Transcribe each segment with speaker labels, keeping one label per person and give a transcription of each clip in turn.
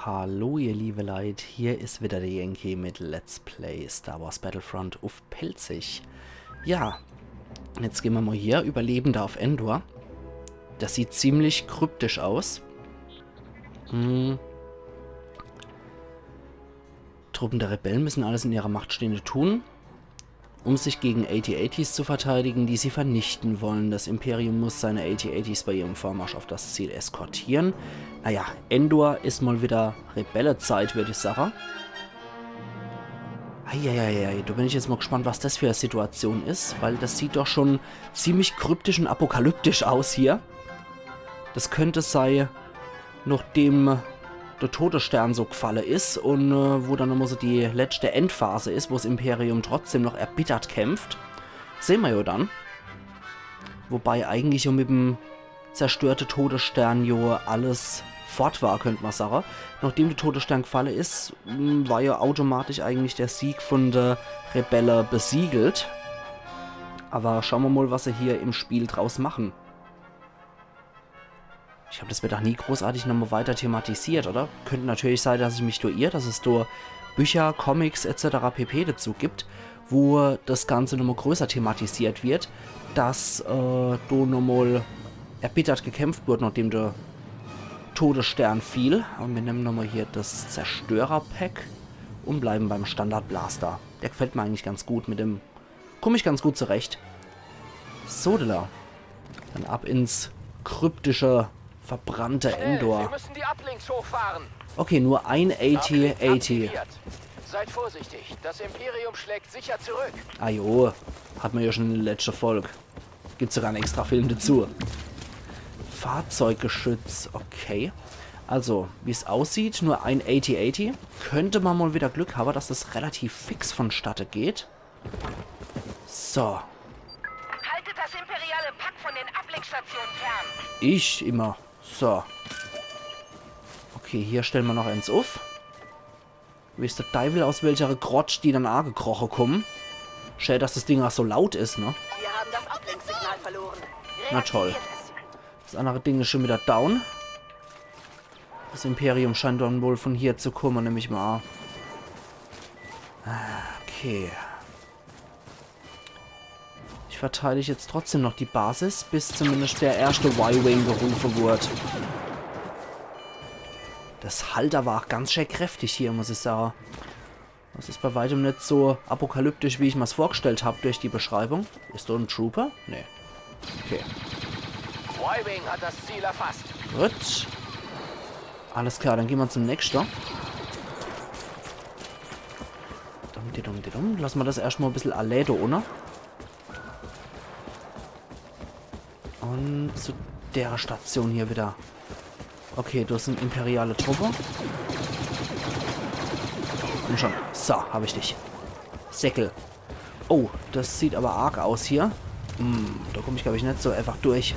Speaker 1: Hallo ihr liebe Leute, hier ist wieder der Yankee mit Let's Play Star Wars Battlefront auf Pelzig. Ja, jetzt gehen wir mal hier, Überlebender auf Endor. Das sieht ziemlich kryptisch aus. Truppen der Rebellen müssen alles in ihrer Macht Stehende tun, um sich gegen AT-ATs zu verteidigen, die sie vernichten wollen. Das Imperium muss seine AT-ATs bei ihrem Vormarsch auf das Ziel eskortieren. Naja, Endor ist mal wieder Rebellenzeit, würde ich sagen. Eieiei, da bin ich jetzt mal gespannt, was das für eine Situation ist, weil das sieht doch schon ziemlich kryptisch und apokalyptisch aus hier. Das könnte sein, nachdem der Todesstern so gefallen ist und wo dann nochmal so die letzte Endphase ist, wo das Imperium trotzdem noch erbittert kämpft. Sehen wir ja dann. Wobei eigentlich mit dem zerstörten Todesstern ja alles fort war, könnte man sagen. Nachdem der Todesstern gefallen ist, war ja automatisch eigentlich der Sieg von der Rebelle besiegelt. Aber schauen wir mal, was sie hier im Spiel draus machen. Ich glaube, das wird auch nie großartig nochmal weiter thematisiert, oder? Könnte natürlich sein, dass ich mich irre, dass es da Bücher, Comics etc. pp. Dazu gibt, wo das Ganze nochmal größer thematisiert wird, dass da nochmal erbittert gekämpft wird, nachdem der Todesstern fiel. Und wir nehmen nochmal hier das Zerstörer-Pack und bleiben beim Standard-Blaster. Der gefällt mir eigentlich ganz gut, mit dem komme ich ganz gut zurecht. So, dann ab ins kryptische verbrannte Endor.
Speaker 2: Wir müssen die Uplinks hochfahren.
Speaker 1: Okay, nur ein AT-AT.
Speaker 2: Seid vorsichtig, das Imperium schlägt sicher zurück.
Speaker 1: Ah jo, hat man ja schon in der letzten Folge. Gibt sogar einen extra Film dazu. Fahrzeuggeschütz, okay. Also, wie es aussieht, nur ein AT-AT. Könnte man mal wieder Glück haben, dass das relativ fix vonstatten geht. So.
Speaker 3: Haltet das imperiale Pack von den Ablenkstationen fern.
Speaker 1: Ich immer. So. Okay, hier stellen wir noch eins auf. Wie ist der Teufel, aus welcher Grotsch die dann angekrochen kommen? Schade, dass das Ding auch so laut ist, ne?
Speaker 3: Wir haben das Ablenksignal verloren.
Speaker 1: Na toll. Das andere Ding ist schon wieder down. Das Imperium scheint dann wohl von hier zu kommen, nehme ich mal an. Okay. Ich verteidige jetzt trotzdem noch die Basis, bis zumindest der erste Y-Wing gerufen wurde. Das Halter war auch ganz schön kräftig hier, muss ich sagen. Das ist bei weitem nicht so apokalyptisch, wie ich mir es vorgestellt habe durch die Beschreibung. Ist da ein Trooper? Nee. Okay.
Speaker 2: Y-Wing hat das Ziel erfasst.
Speaker 1: Gut. Alles klar, dann gehen wir zum nächsten. Lassen wir das erstmal ein bisschen alleine ohne. Und zu der Station hier wieder. Okay, das sind imperiale Truppe. Komm schon. So, habe ich dich. Säckel. Oh, das sieht aber arg aus hier. Da komme ich, glaube ich, nicht so einfach durch.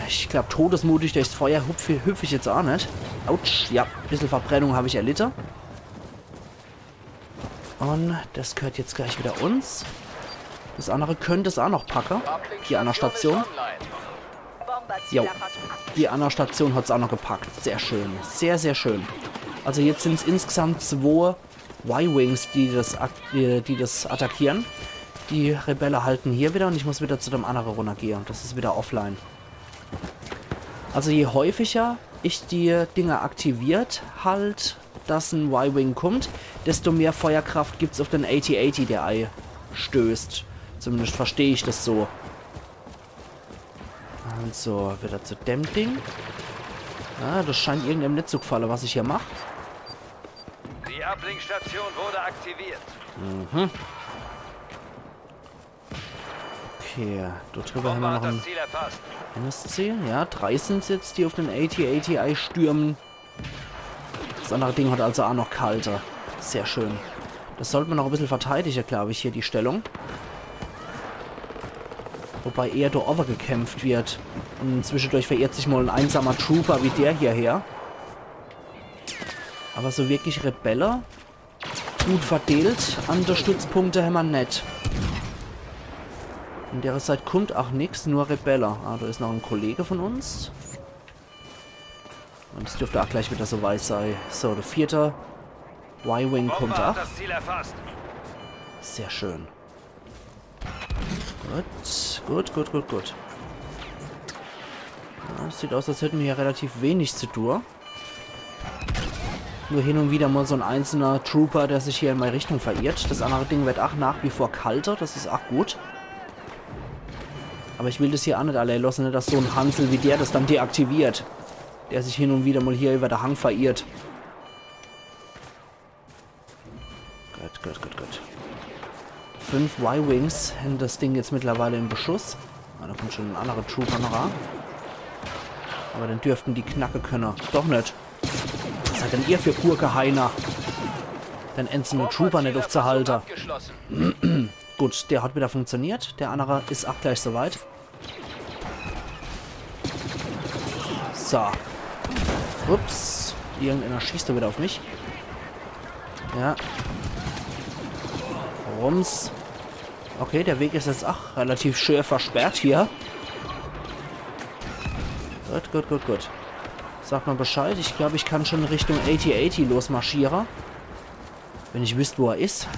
Speaker 1: Ich glaube, todesmutig durchs Feuer hüpfe ich jetzt auch nicht. Autsch. Ja, ein bisschen Verbrennung habe ich erlitten. Und das gehört jetzt gleich wieder uns. Das andere könnte es auch noch packen. Hier an der Station. Jo, die andere Station hat es auch noch gepackt. Sehr schön. Sehr, sehr schön. Also jetzt sind es insgesamt 2 Y-Wings, die das attackieren. Die Rebelle halten hier wieder und ich muss wieder zu dem anderen runtergehen. Das ist wieder offline. Also je häufiger ich die Dinger aktiviert, halt, dass ein Y-Wing kommt, desto mehr Feuerkraft gibt es auf den AT-AT, der stößt. Zumindest verstehe ich das so. Also, wieder zu dem Ding. Ah, das scheint irgendeinem nicht zu gefallen, was ich hier mache.
Speaker 2: Die Ablinkstation wurde aktiviert.
Speaker 1: Mhm. Okay, dort drüber haben wir noch ein NSC. Ja, 3 sind es jetzt, die auf den AT-ATI stürmen. Das andere Ding hat also auch noch kalte. Sehr schön. Das sollte man noch ein bisschen verteidigen, glaube ich, hier die Stellung. Wobei eher da over gekämpft wird. Und zwischendurch verirrt sich mal ein einsamer Trooper wie der hierher. Aber so wirklich Rebelle gut verdeelt an der Stützpunkte haben wir nicht. In der Zeit kommt auch nichts, nur Rebelle. Ah, da ist noch ein Kollege von uns. Und es dürfte auch gleich wieder so weit sein. So, der 4. Y-Wing kommt
Speaker 4: Bomber
Speaker 1: auch.
Speaker 4: hat das Ziel erfasst.
Speaker 1: Sehr schön. Gut. Ja, es sieht aus, als hätten wir hier relativ wenig zu tun. Nur hin und wieder mal so ein einzelner Trooper, der sich hier in meine Richtung verirrt. Das andere Ding wird auch nach wie vor kalter. Das ist auch gut. Aber ich will das hier auch nicht alle lassen, dass so ein Hansel wie der das dann deaktiviert. Der sich hin und wieder mal hier über der Hang verirrt. Gut. 5 Y-Wings haben das Ding jetzt mittlerweile im Beschuss. Ah, da kommt schon ein anderer Trooper noch an. Aber dann dürften die Knacke können. Doch nicht. Was seid denn ihr für Gurke-Heiner? Dann enden nur Trooper nicht aufzuhalten. Gut, der hat wieder funktioniert. Der andere ist auch gleich soweit. So. Ups. Irgendeiner schießt da wieder auf mich. Ja. Rums. Okay, der Weg ist jetzt auch relativ schön versperrt hier. Gut. Sag mal Bescheid. Ich glaube, ich kann schon Richtung AT-80 losmarschieren. Wenn ich wüsste, wo er ist.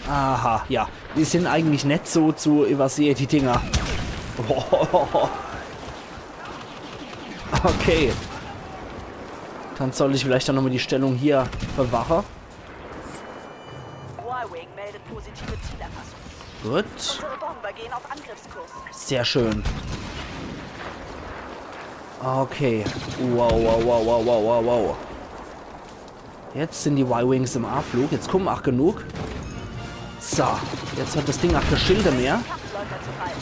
Speaker 1: Aha, ja. Die sind eigentlich nicht so zu übersehen, die Dinger. Okay. Dann soll ich vielleicht dann nochmal die Stellung hier bewachen.
Speaker 3: Y-Wing meldet positive Zielerfassung.
Speaker 1: Gut.
Speaker 3: Unsere Bomber gehen auf Angriffskurs.
Speaker 1: Sehr schön. Okay. Wow. Jetzt sind die Y-Wings im A-Flug. Jetzt kommen auch genug. So. Jetzt hat das Ding auch keine Schilde mehr.
Speaker 3: Kampfläufer zu halten.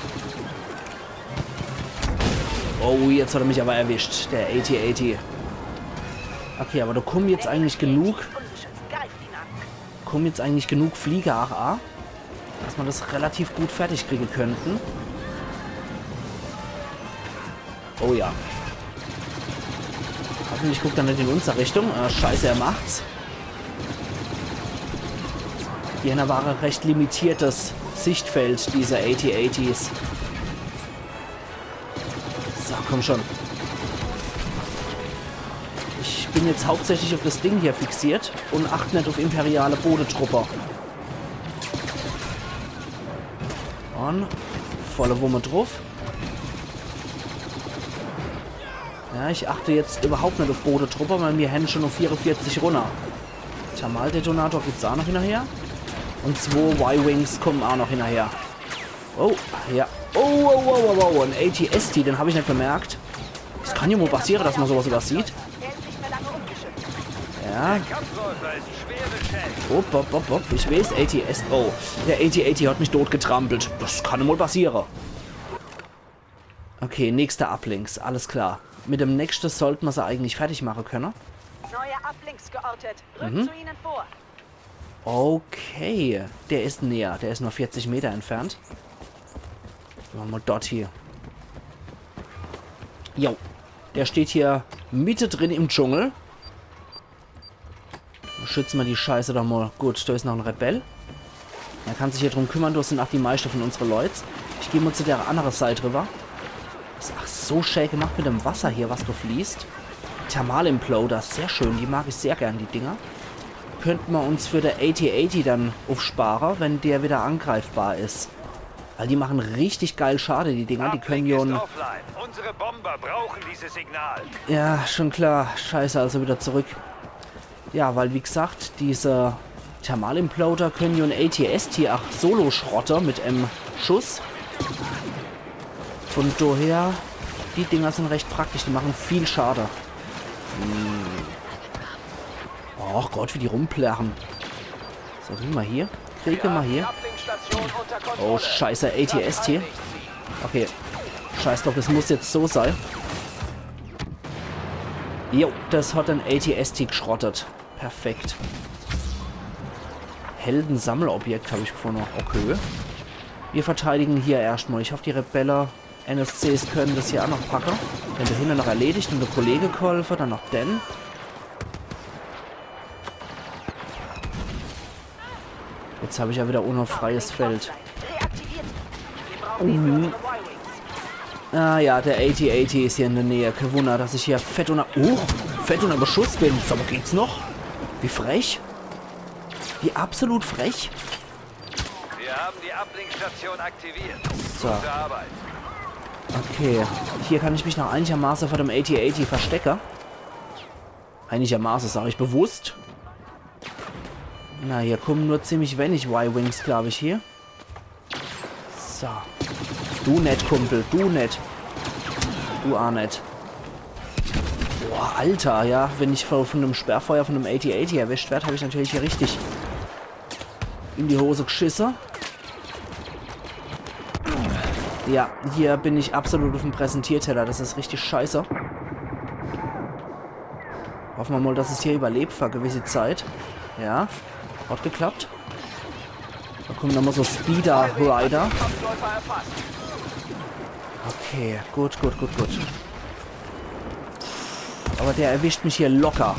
Speaker 1: Oh, jetzt hat er mich aber erwischt. Der AT-80. Okay, aber da kommen jetzt eigentlich genug.
Speaker 3: Ungeschützt, greift ihn an.
Speaker 1: Kommen jetzt eigentlich genug Flieger AA, dass wir das relativ gut fertig kriegen könnten. Oh ja. Hoffentlich guckt er nicht in unsere Richtung. Scheiße, er macht's. Hier war ein recht limitiertes Sichtfeld dieser AT-80s. So, komm schon. Ich bin jetzt hauptsächlich auf das Ding hier fixiert und achte nicht auf imperiale Bodetrupper. Und volle Wumme drauf. Ja, ich achte jetzt überhaupt nicht auf Bodetrupper, weil wir hängen schon auf 44 runter. Thermaldetonator gibt es auch noch hinterher. Und 2 Y-Wings kommen auch noch hinterher. Oh, ja. Oh, ein AT-ST, den habe ich nicht bemerkt. Das kann ja wohl passieren, dass man sowas übersieht.
Speaker 3: Er ist nicht mehr lange ungeschützt.
Speaker 1: Ja.
Speaker 4: Kampfläufer ist schwere Schäden.
Speaker 1: Op. Ich weiß, AT-ST. Oh, der AT-80 hat mich totgetrampelt. Das kann wohl passieren. Okay, nächster Uplinks. Alles klar. Mit dem nächsten sollten wir sie eigentlich fertig machen können.
Speaker 3: Neue Uplinks geortet. Rückt zu ihnen vor.
Speaker 1: Okay. Der ist näher. Der ist nur 40 Meter entfernt. Machen wir dort hier. Jo. Der steht hier Mitte drin im Dschungel. Schützen wir die Scheiße doch mal. Gut, da ist noch ein Rebell. Er kann sich hier drum kümmern. Das sind auch die meisten von unseren Leuten. Ich gehe mal zu der anderen Seite rüber. Ist ach so schön gemacht mit dem Wasser hier, was da fließt. Thermalimploder, sehr schön. Die mag ich sehr gern, die Dinger. Könnten wir uns für der AT-80 dann aufsparen, wenn der wieder angreifbar ist. Weil die machen richtig geil Schade, die Dinger. Die können ja...
Speaker 4: Uplink ist offline. Unsere Bomber brauchen dieses Signal.
Speaker 1: Ja, schon klar. Scheiße, also wieder zurück. Ja, weil wie gesagt, diese Thermalimploder können ja ein AT-ST auch Solo-Schrotter mit einem Schuss. Von daher, die Dinger sind recht praktisch. Die machen viel Schade. Ach Gott, wie die rumplärren. So, gehen wir hier. Kriege mal hier. Oh, scheiße, AT-ST. Okay. Scheiß doch, das muss jetzt so sein. Jo, das hat ein AT-ST geschrottet. Perfekt. Heldensammelobjekt habe ich gefunden. Okay. Wir verteidigen hier erstmal. Ich hoffe, die Rebeller NSCs können das hier auch noch packen. Wenn der hinten noch erledigt und der Kollege geholfen, dann noch den. Jetzt habe ich ja wieder ohne freies Feld. Ah ja, der AT-80 ist hier in der Nähe. Kein Wunder, dass ich hier fett unter... fett unter Beschuss bin. Aber geht's noch? Wie frech. Wie absolut frech.
Speaker 4: Wir haben die Ablinkstation aktiviert.
Speaker 1: So.
Speaker 4: Gute Arbeit.
Speaker 1: Okay. Hier kann ich mich noch einigermaßen vor dem AT-AT verstecken. Einigermaßen, sage ich bewusst. Na, hier kommen nur ziemlich wenig Y-Wings, glaube ich, hier. So. Du nett, Kumpel. Du nett. Du auch nett. Boah, Alter, ja. Wenn ich von einem Sperrfeuer von einem AT-AT erwischt werde, habe ich natürlich hier richtig in die Hose geschissen. Ja, hier bin ich absolut auf dem Präsentierteller. Das ist richtig scheiße. Hoffen wir mal, dass es hier überlebt für eine gewisse Zeit. Ja, hat geklappt. Da kommen nochmal so Speeder-Rider. Okay, gut. Aber der erwischt mich hier locker.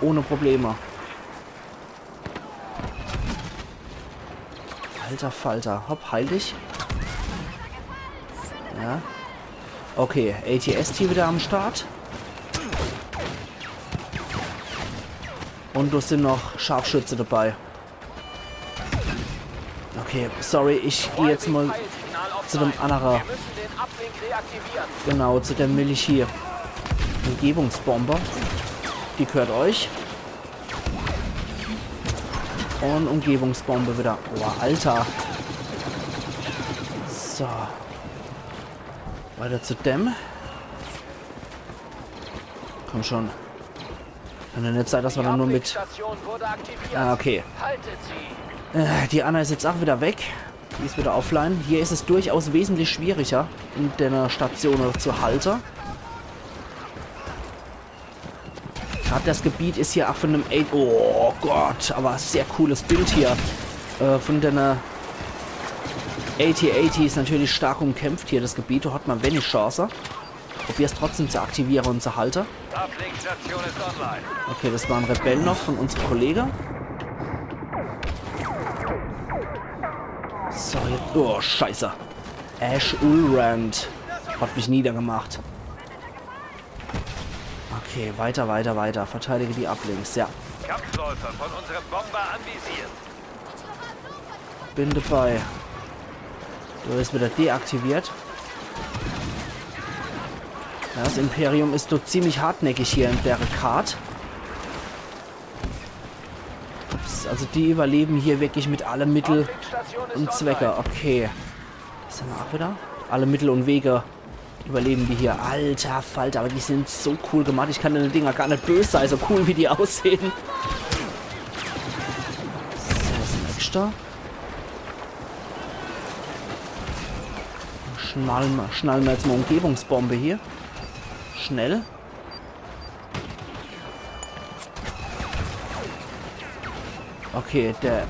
Speaker 1: Ohne Probleme. Alter Falter. Hopp, heil dich. Ja. Okay, AT-ST wieder am Start. Und du sind noch Scharfschütze dabei. Okay, sorry, ich gehe jetzt mal zu dem anderen. Genau, zu der Milch hier. Umgebungsbomber. Die gehört euch. Und Umgebungsbombe wieder. Boah, Alter. So. Weiter zu dem. Komm schon. Kann ja nicht sein, dass wir dann nur mit... Ah, okay. Die Anna ist jetzt auch wieder weg. Die ist wieder offline. Hier ist es durchaus wesentlich schwieriger, in der Station zu halten. Gerade das Gebiet ist hier auch von einem... Oh Gott, aber sehr cooles Bild hier. Von der AT-AT ist natürlich stark umkämpft hier, das Gebiet. Da hat man wenig Chance. Probier es trotzdem zu aktivieren und zu halten.
Speaker 4: Ablinkstation ist online.
Speaker 1: Okay, das war ein Rebell noch von unserem Kollegen. So, jetzt... Oh, scheiße. Ash Ulrand hat mich niedergemacht. Okay, weiter. Verteidige die Ablinks, ja.
Speaker 4: Kampfläufer von unserem Bomber anvisiert.
Speaker 1: Bin dabei. Du ist wieder deaktiviert. Ja, das Imperium ist doch ziemlich hartnäckig hier in der Karte. Also die überleben hier wirklich mit allen Mitteln und Zwecke. Okay. Was haben wir auch wieder? Alle Mittel und Wege überleben die hier. Alter Falter, aber die sind so cool gemacht. Ich kann den Dinger gar nicht böse sein, so cool wie die aussehen. So, was ist nächster? Schnallen wir jetzt mal Umgebungsbombe hier. Schnell. Okay, der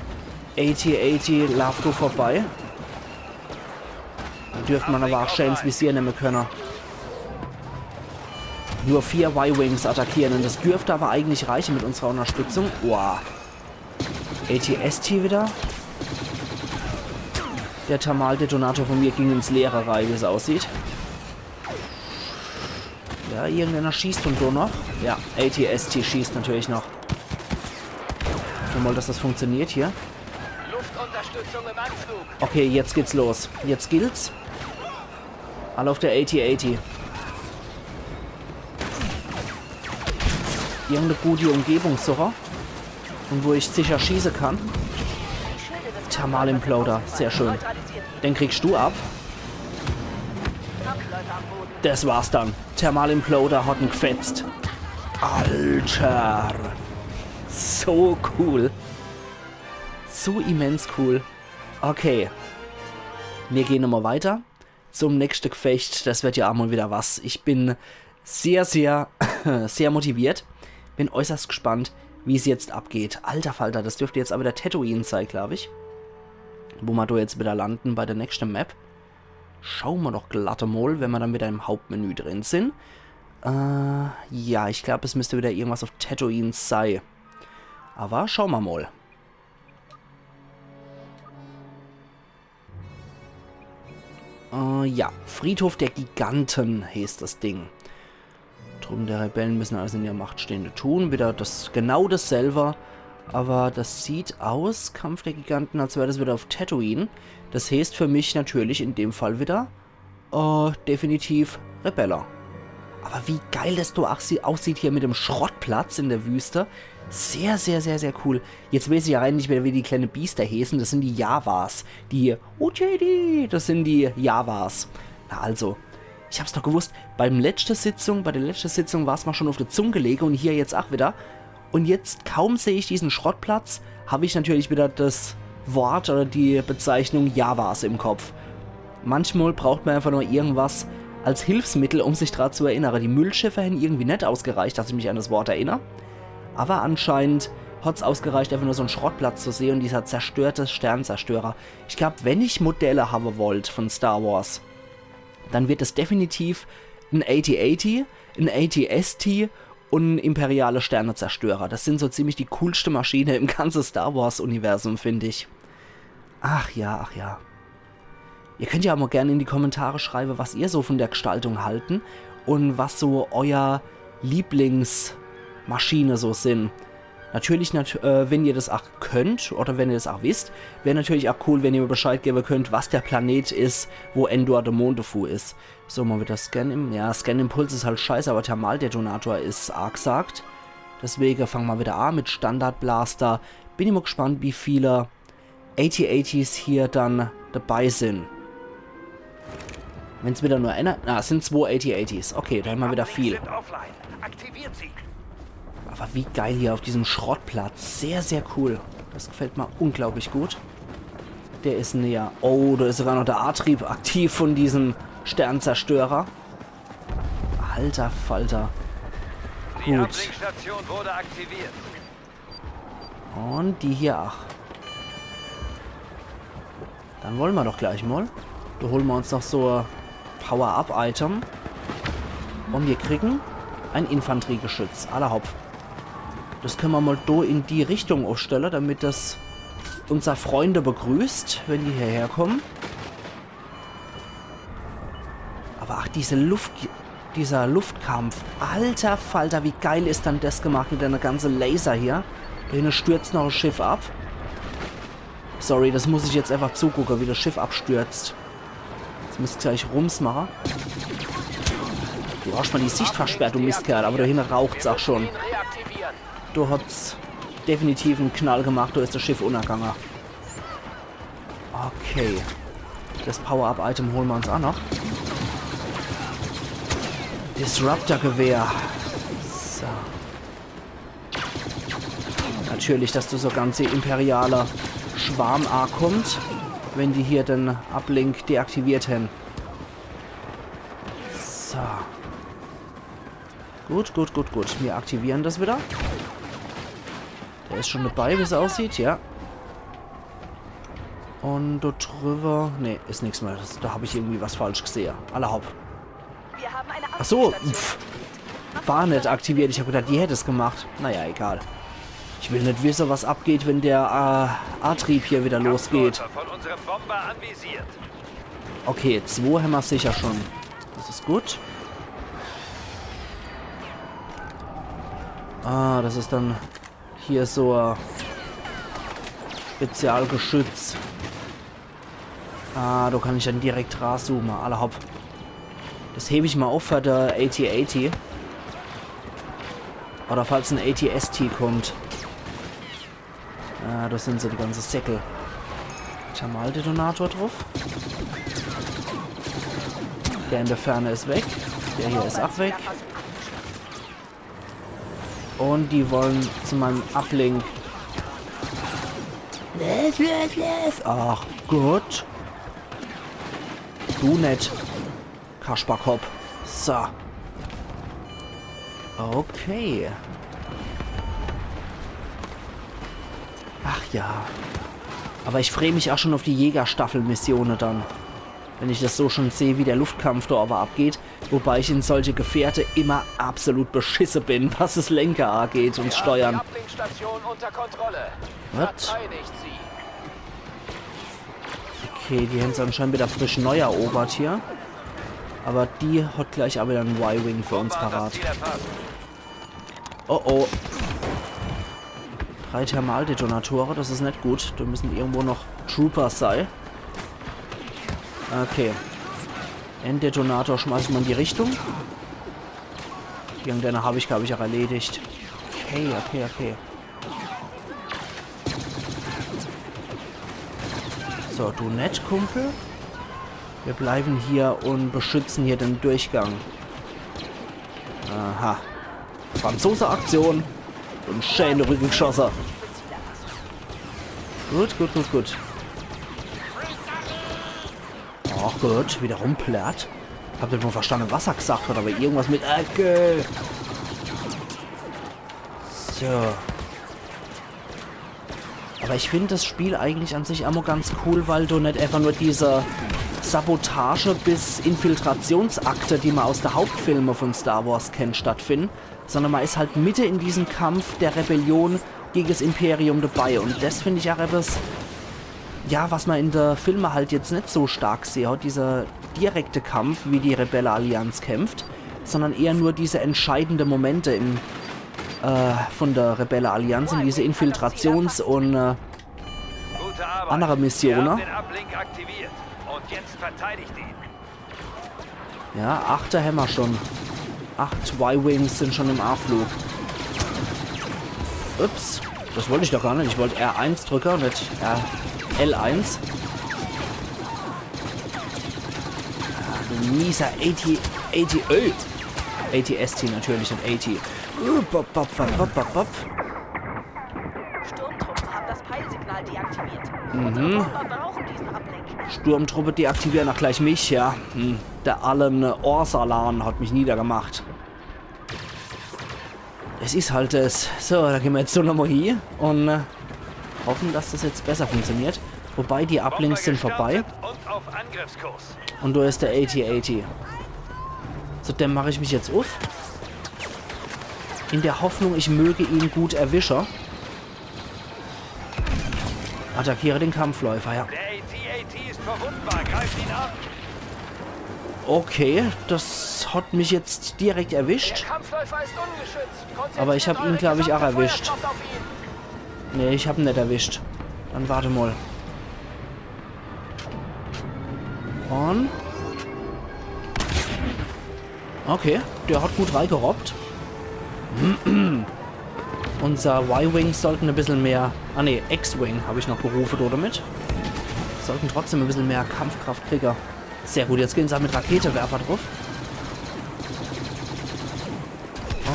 Speaker 1: AT-AT läuft so vorbei. Da dürfte man aber auch Shanes Visier nehmen können. Nur 4 Y-Wings attackieren und das dürfte aber eigentlich reichen mit unserer Unterstützung. Wow. AT-ST wieder. Der Thermaldetonator von mir ging ins Leere rein, wie es aussieht. Ja, irgendeiner schießt und so noch. Ja, AT-ST schießt natürlich noch. Schauen wir mal, dass das funktioniert hier.
Speaker 2: Luftunterstützung im Anflug.
Speaker 1: Okay, jetzt geht's los. Jetzt gilt's. Alle auf der AT-AT. Irgendeine gute Umgebungssuche. Und wo ich sicher schießen kann. Thermalimploder. Sehr schön. Den kriegst du ab. Das war's dann. Thermalimploder hat ihn gefetzt. Alter. So cool. So immens cool. Okay. Wir gehen nochmal weiter zum nächsten Gefecht. Das wird ja auch mal wieder was. Ich bin sehr, sehr, sehr motiviert. Bin äußerst gespannt, wie es jetzt abgeht. Alter Falter, das dürfte jetzt aber der Tatooine sein, glaube ich. Wo wir da jetzt wieder landen bei der nächsten Map. Schauen wir doch glatt mal, wenn wir dann wieder im Hauptmenü drin sind. Ja, ich glaube, es müsste wieder irgendwas auf Tatooine sein. Aber schauen wir mal. Ja, Friedhof der Giganten heißt das Ding. Truppen der Rebellen müssen alles in ihrer Macht Stehende tun. Wieder genau dasselbe. Aber das sieht aus, Kampf der Giganten, als wäre das wieder auf Tatooine. Das heißt für mich natürlich in dem Fall wieder definitiv Rebeller. Aber wie geil das da aussieht hier mit dem Schrottplatz in der Wüste. Sehr, sehr, sehr, sehr cool. Jetzt weiß ich ja rein nicht mehr, wie die kleinen Biester heißen. Das sind die Javas. Die Uchedi, das sind die Javas. Na also, ich hab's doch gewusst. Bei der letzten Sitzung war es mal schon auf der Zunge gelegen und hier jetzt auch wieder. Und jetzt, kaum sehe ich diesen Schrottplatz, habe ich natürlich wieder das Wort oder die Bezeichnung Javas im Kopf. Manchmal braucht man einfach nur irgendwas als Hilfsmittel, um sich daran zu erinnern. Die Müllschiffe hätten irgendwie nicht ausgereicht, dass ich mich an das Wort erinnere. Aber anscheinend hat es ausgereicht, einfach nur so einen Schrottplatz zu sehen und dieser zerstörte Sternzerstörer. Ich glaube, wenn ich Modelle haben wollte von Star Wars, dann wird es definitiv ein AT-AT, ein AT-ST und ein imperiale Sternezerstörer. Das sind so ziemlich die coolste Maschine im ganzen Star Wars-Universum, finde ich. Ach ja, ach ja. Ihr könnt ja auch mal gerne in die Kommentare schreiben, was ihr so von der Gestaltung halten und was so euer Lieblingsmaschine so sind. Natürlich, wenn ihr das auch könnt oder wenn ihr das auch wisst, wäre natürlich auch cool, wenn ihr mir Bescheid geben könnt, was der Planet ist, wo Endor der Mondefu ist. So, mal wieder Scan. Ja, Scan-Impuls ist halt scheiße, aber Thermaldetonator ist arg gesagt. Deswegen fangen wir wieder an mit Standardblaster. Bin ich mal gespannt, wie viele AT-ATs hier dann dabei sind. Wenn es wieder nur einer... Na, es sind 2 AT-ATs. Okay, da haben wir wieder viel. Aber wie geil hier auf diesem Schrottplatz. Sehr, sehr cool. Das gefällt mir unglaublich gut. Der ist näher. Oh, da ist sogar noch der A-Trieb aktiv von diesem Sternzerstörer. Alter Falter.
Speaker 4: Die
Speaker 1: Gut.
Speaker 4: Ablenkstation wurde aktiviert.
Speaker 1: Und die hier auch. Dann wollen wir doch gleich mal. Da holen wir uns noch so ein Power-Up-Item. Und wir kriegen ein Infanteriegeschütz. Allerhaupt. Das können wir mal da in die Richtung aufstellen, damit das unser Freunde begrüßt, wenn die hierher kommen. Aber ach, dieser Luftkampf. Alter Falter, wie geil ist dann das gemacht mit einer ganzen Laser hier. Da hinten stürzt noch ein Schiff ab. Sorry, das muss ich jetzt einfach zugucken, wie das Schiff abstürzt. Jetzt müsst ihr gleich Rums machen. Du hast mal die Sicht versperrt, du Mistkerl, aber da hinten raucht's auch schon. Du hat's definitiv einen Knall gemacht, da ist das Schiff untergegangen. Okay. Das Power-Up-Item holen wir uns auch noch. Disruptor-Gewehr. So. Natürlich, dass du so ganze imperiale Schwarm A kommt, wenn die hier den Uplink deaktiviert haben. So. Gut, gut, gut, gut. Wir aktivieren das wieder. Der ist schon dabei, wie es aussieht, ja. Und da drüber... Ne, ist nichts mehr. Da habe ich irgendwie was falsch gesehen. Allerhaupt. Ach so, war nicht aktiviert. Ich habe gedacht, die hätte es gemacht. Naja, egal. Ich will nicht wissen, was abgeht, wenn der A-Trieb hier wieder losgeht. Okay, 2 haben wir sicher schon. Das ist gut. Ah, das ist dann hier so ein Spezialgeschütz. Ah, da kann ich dann direkt rauszoomen. Allerhaupt. Das hebe ich mal auf für der AT-AT. Oder falls ein AT-ST kommt. Ah, das sind so die ganzen Säckel. Thermaldetonator drauf. Der in der Ferne ist weg. Der hier ist auch weg. Und die wollen zu meinem Uplink. Ach Gott. Du nicht. Kasperkopf. So. Okay. Ach ja. Aber ich freue mich auch schon auf die Jägerstaffel-Missionen dann. Wenn ich das so schon sehe, wie der Luftkampf da aber abgeht. Wobei ich in solche Gefährte immer absolut beschissen bin, was das Lenker angeht und Steuern. Was? Okay, die haben es anscheinend wieder frisch neu erobert hier. Aber die hat gleich auch wieder einen Y-Wing für uns parat. Oh oh. 3 Thermaldetonatoren, das ist nicht gut. Da müssen irgendwo noch Troopers sein. Okay. Enddetonator schmeißen wir in die Richtung. Irgendeine habe ich, glaube ich, auch erledigt. Okay. So, du nett, Kumpel. Wir bleiben hier und beschützen hier den Durchgang. Aha. Franzose-Aktion. Und schöne Rückengeschosse. Gut. Ach gut, wieder rumplärt. Habt ihr nur verstanden, was er gesagt hat, aber irgendwas mit Ecke. So. Aber ich finde das Spiel eigentlich an sich immer ganz cool, weil du nicht einfach nur diese Sabotage bis Infiltrationsakte, die man aus der Hauptfilme von Star Wars kennt, stattfinden, sondern man ist halt Mitte in diesem Kampf der Rebellion gegen das Imperium dabei. Und das finde ich auch etwas, ja, was man in der Filme halt jetzt nicht so stark sieht, dieser direkte Kampf, wie die Rebellenallianz kämpft, sondern eher nur diese entscheidenden Momente von der Rebellenallianz in diese Infiltrations- und andere Missionen. Ja, 8. haben wir schon. 8 Y-Wings sind schon im A-Flug. Ups, das wollte ich doch gar nicht. Ich wollte R1 drücken und nicht L1. Du mieser AT-ST natürlich, nicht AT.
Speaker 3: Sturmtruppen haben das Peilsignal deaktiviert.
Speaker 1: Mhm.
Speaker 3: Bomber brauchen diesen Ablenk.
Speaker 1: Sturmtruppe deaktivieren auch gleich mich, ja. Der Allen Orsalan hat mich niedergemacht. Es ist halt das. So, da gehen wir jetzt so nochmal hier und hoffen, dass das jetzt besser funktioniert. Wobei, die Ablinks sind vorbei. Und da ist der AT-80. So, dann mache ich mich jetzt auf. In der Hoffnung, ich möge ihn gut erwischen. Attackiere den Kampfläufer, ja.
Speaker 4: Der AT-AT ist verwundbar, greift ihn an.
Speaker 1: Okay, das hat mich jetzt direkt erwischt.
Speaker 2: Der Kampfläufer ist ungeschützt.
Speaker 1: Aber ich habe ihn, glaube ich, auch erwischt. Nee, ich habe ihn nicht erwischt. Dann warte mal. Und... Okay, der hat gut reingerobbt. Unser Y-Wing sollten ein bisschen mehr... Ah ne, X-Wing habe ich noch berufen, oder mit? Sollten trotzdem ein bisschen mehr Kampfkraft kriegen. Sehr gut, jetzt gehen sie mit Raketewerfer drauf.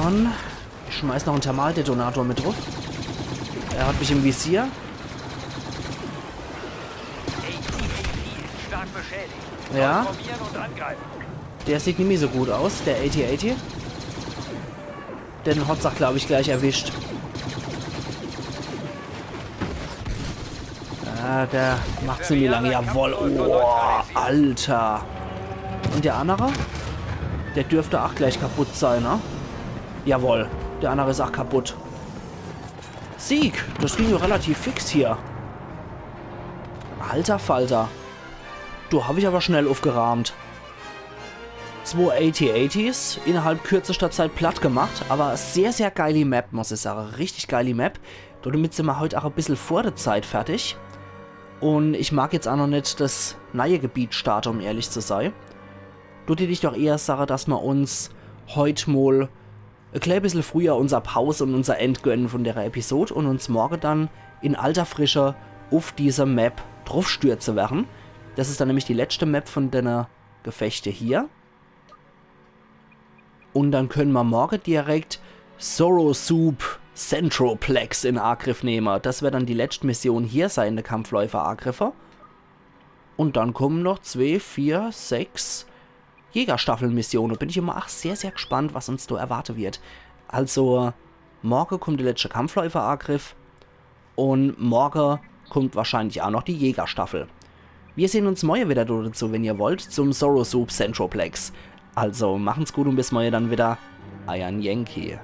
Speaker 1: Und ich schmeiß noch einen Thermaldetonator mit drauf. Er hat mich im Visier.
Speaker 4: Stark beschädigt.
Speaker 1: Ja.
Speaker 4: Transformieren und angreifen.
Speaker 1: Der sieht nicht mehr so gut aus, der AT-80. Den hat's auch, glaube ich, gleich erwischt. Ah, der macht ziemlich lange. Jawohl. Oh, Alter. Und der andere? Der dürfte auch gleich kaputt sein, ne? Jawohl. Der andere ist auch kaputt. Sieg. Das ging ja relativ fix hier. Alter Falter. Du, habe ich aber schnell aufgerahmt. 2 AT-80s innerhalb kürzester Zeit platt gemacht, aber sehr, sehr geile Map, muss ich sagen. Richtig geile Map. Damit sind wir heute auch ein bisschen vor der Zeit fertig. Und ich mag jetzt auch noch nicht das neue Gebiet starten, um ehrlich zu sein. Du dich doch eher sagen, dass wir uns heute mal ein klein bisschen früher unser Pause und unser End gönnen von der Episode und uns morgen dann in alter Frische auf dieser Map draufstürzen werden. Das ist dann nämlich die letzte Map von den Gefechte hier. Und dann können wir morgen direkt Sorrow Soup Centroplex in Angriff nehmen. Das wird dann die letzte Mission hier sein, der Kampfläufer-Angriffe. Und dann kommen noch 2, 4, 6 Jägerstaffelmissionen. Bin ich immer auch sehr, sehr gespannt, was uns da erwarten wird. Also, morgen kommt der letzte Kampfläufer-Angriff. Und morgen kommt wahrscheinlich auch noch die Jägerstaffel. Wir sehen uns morgen wieder dazu, wenn ihr wollt, zum Sorrow Soup Centroplex. Also, machen's gut und bis morgen dann wieder. Euer Yankee.